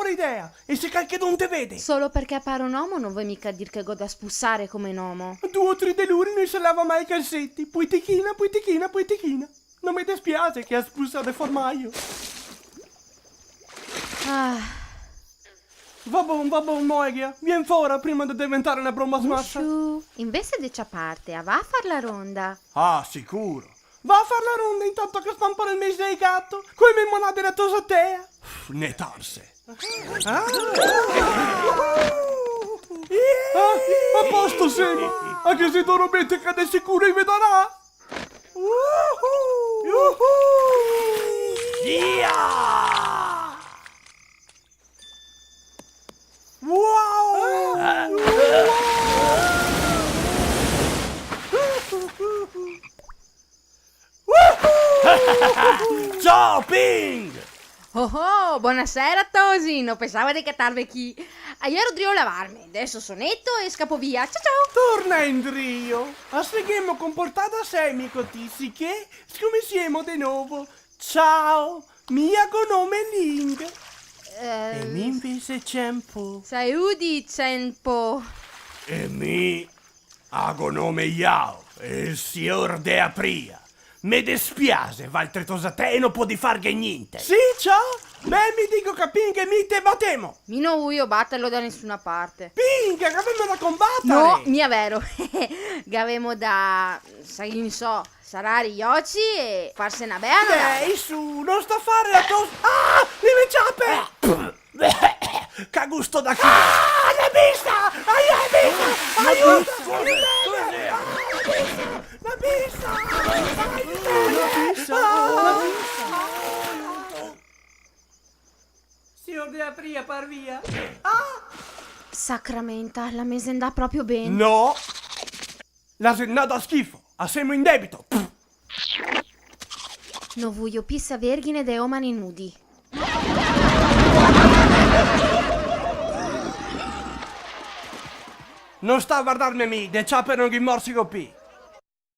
migliore idea. E se qualcuno te vede? Solo perché appare un uomo non vuoi mica dir che go da spussare come un uomo. 2 o 3 deluri non si lava mai i calzetti. Poetichina, poetichina, poetichina. Non mi dispiace che ha spussato il formaio. Ah, Va buon, Moeghia. Vieni fuori prima di diventare una bromma smassa. Usciu, invece di ciaparte, va a far la ronda. Ah, sicuro. Va a far la ronda intanto che stampare il mese del gatto. Coi miei monade da tosatea. Ne torse. A posto Semi. Anche se dormite cade sicuro e vedrà. Wow! Ciao Ping! Oh, buonasera Tosi, non pensavo di cattarvi chi. Ieri devo lavarmi, adesso sonetto e scappo via, ciao ciao! Torna Indrio, a seguirmi comportata Semi così, sicché siamo di nuovo. Ciao, mia nome Ling. E mi invece tempo. Sai udi cempo. E mi ago nome Yao, il signor de Apria. Mi dispiace, Valtre Tosate non può di farghe niente. Sì, ciao. Beh, mi dico che Ping e mi te batemo. Mi non voglio batterlo da nessuna parte. Ping, che avevamo da combattere. No, mia vero. Che da, sai, non so, sarare gli occhi e farsene una bella. Ehi, su, non sto a fare la tos... Ah, mi ciappe! Che gusto da chi? Ah, l'hai vista! Aiuto! La pista! Signor De Apria, par via. Sacramenta, la mese andà proprio bene. No! La sennata schifo, assemo in debito. Non voglio pissa vergine de omani nudi. Non sta a guardarmi, de ciappe non ghi morsi copi.